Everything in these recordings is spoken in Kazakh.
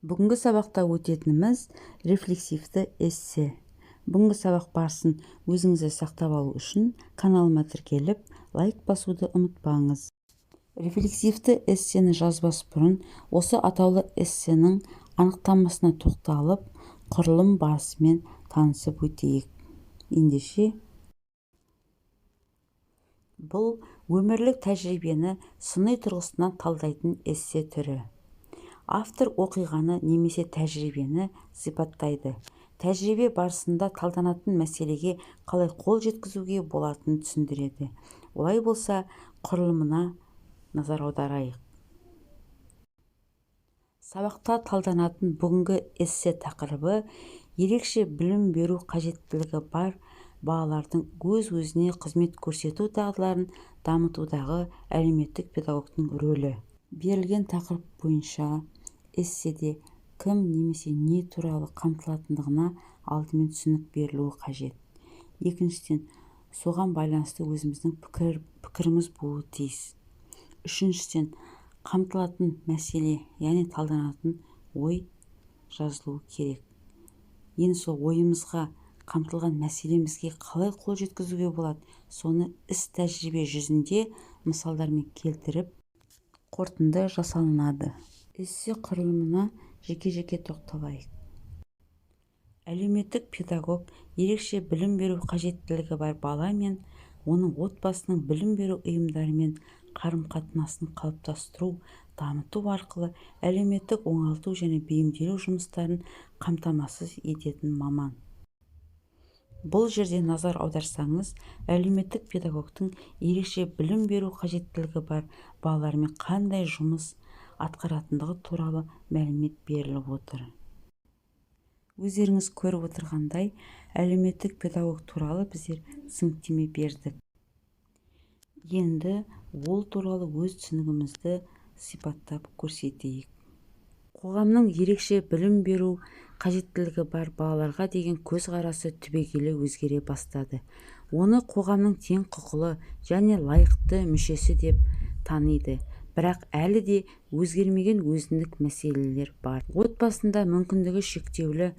Бүгінгі сабақта өтетініміз рефлексивті эссе. Бүгінгі сабақ барысын өзіңізді сақтап алу үшін каналыма тіркеліп, лайк басуды ұмытпаңыз. Рефлексивті эссені жазбас бұрын осы атаулы эссенің анықтамасына тоқталып, құрылым барысымен танысып өтейік. Ендеше, бұл өмірлік тәжірибені сыни тұрғысынан талдайтын эссе түрі. Автор оқиғаны немесе тәжірибені сипаттайды. Тәжірибе барысында талданатын мәселеге қалай қол жеткізуге болатынын түсіндіреді. Олай болса, құрылымына назар аударайық. Сабақта талданатын бүгінгі эссе тақырыбы ерекше білім беру қажеттілігі бар балалардың өз-өзіне қызмет көрсету дағдыларын дамытудағы әлеуметтік педагогтың рөлі. Берілген тақырып бойынша эсседе кім немесе не туралы қамтылатындығына алдымен түсінік берілуі қажет. Екіншіден, соған байланысты өзіміздің пікіріміз болуы тиіс. Үшіншіден, қамтылатын мәселе, яғни талданатын ой жазылуы керек. Енді сол ойымызға, қамтылған мәселемізге қалай қол жеткізуге болады, соны іс тәжірибе жүзінде мысалдармен келтіріп, қорытынды жасалынады. Эссе құрылымына жеке-жеке тоқталайық. Әлеуметтік педагог ерекше білім беру қажеттілігі бар бала мен оның отбасының білім беру ұйымдарымен қарым-қатынасын қалыптастыру, дамыту арқылы әлеуметтік оңалту және бейімделу жұмыстарын қамтамасыз ететін маман. Бұл жерде назар аударсаңыз, әлеуметтік педагогтың ерекше білім беру қажеттілігі бар балалармен қандай жұмыс атқаратындығы туралы мәлімет беріліп отыр. Өздеріңіз көріп отырғандай, әлеуметтік педагог туралы біздер түсініктеме бердік. Енді ол туралы өз түсінігімізді сипаттап көрсетейік. Қоғамның ерекше білім беру қажеттілігі бар балаларға деген көзқарасы түбегейлі өзгере бастады. Оны қоғамның тең құқылы және лайықты мүшесі деп таниды. Бірақ әлі де өзгермеген өзіндік мәселелер бар. Отбасында мүмкіндігі шектеулі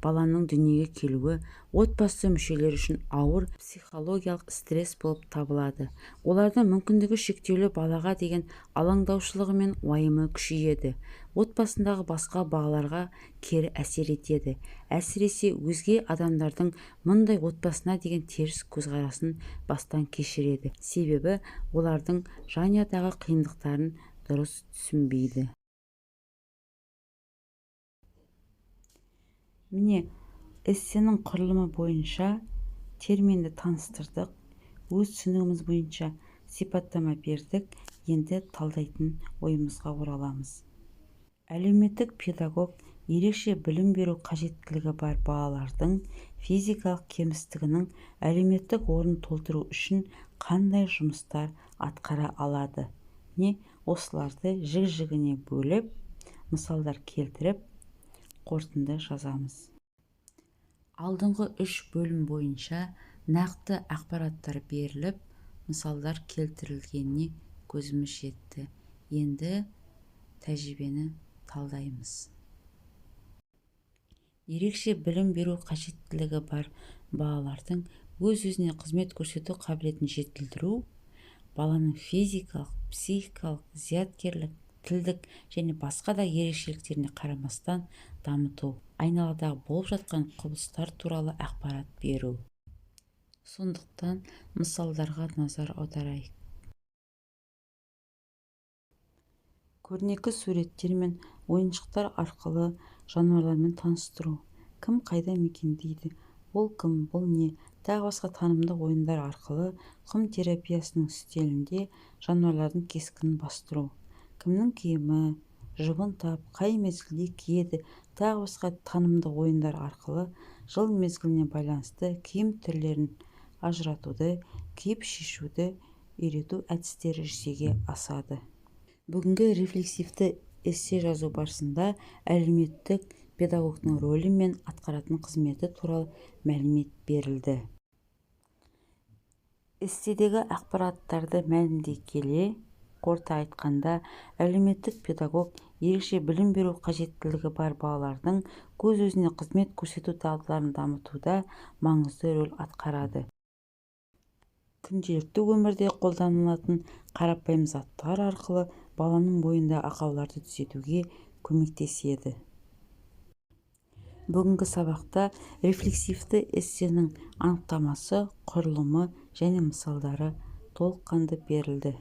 баланың дүниеге келуі отбасы мүшелері үшін ауыр психологиялық стресс болып табылады. Олардың мүмкіндігі шектеулі балаға деген алаңдаушылығы мен уайымы күшейеді. Отбасындағы басқа балаларға кері әсер етеді. Әсіресе өзге адамдардың мұндай отбасына деген теріс көзқарасын бастан кешіреді. Себебі олардың жанұядағы қиындықтарын дұрыс түсінбейді. Міне, эссенің құрылымы бойынша терминді таныстырдық, өз түсінігіміз бойынша сипаттама бердік, енді талдайтын ойымызға ораламыз. Әлеуметтік педагог ерекше білім беру қажеттілігі бар балалардың физикалық кемістігінің әлеуметтік орнын толтыру үшін қандай жұмыстар атқара алады? Не осыларды жік-жігіне бөліп, мысалдар келтіріп, қорытынды жазамыз. Алдыңғы 3 бөлім бойынша нақты ақпараттар беріліп, мысалдар келтірілгеніне көзіміз жетті. Енді тәжірибені талдаймыз. Ерекше білім беру қажеттілігі бар балалардың өз-өзіне қызмет көрсету қабілетін жетілдіру, баланың физикалық, психикалық, зияткерлік, тілдік және басқа да ерекшеліктеріне қарамастан дамыту, айналадағы болып жатқан құбылыстар туралы ақпарат беру. Сондықтан мысалдарға назар аударайық. Көрнекі суреттер мен ойыншықтар арқылы жануарлармен таныстыру. Кім қайда мекендейді? Ол кім, бұл не? Тағы басқа танымдық ойындар арқылы құм терапиясының үстелінде жануарлардың кескінін бастыру. Кімнің киімі, жұбын тап, қай мезгілде киеді? Тағы басқа танымдық ойындар арқылы жыл мезгіліне байланысты киім түрлерін ажыратуды, киіп шешуді үйрету әдістері жүзеге асады. Бүгінгі рефлексивті эссе жазу барысында әлеуметтік педагогтың рөлі мен атқаратын қызметі туралы мәлімет берілді. Эсседегі ақпараттарды мәлімдей келе, қорыта айтқанда, әлеуметтік педагог ерекше білім беру қажеттілігі бар балалардың көз-өзіне қызмет көрсету дағдыларын дамытуда маңызды рөл атқарады. Күнделікті өмірде қолданылатын қарапайым заттар арқылы баланың бойында ақауларды түзетуге көмектеседі. Бүгінгі сабақта рефлексивті эссенің анықтамасы, құрылымы және мысалдары толыққанды берілді.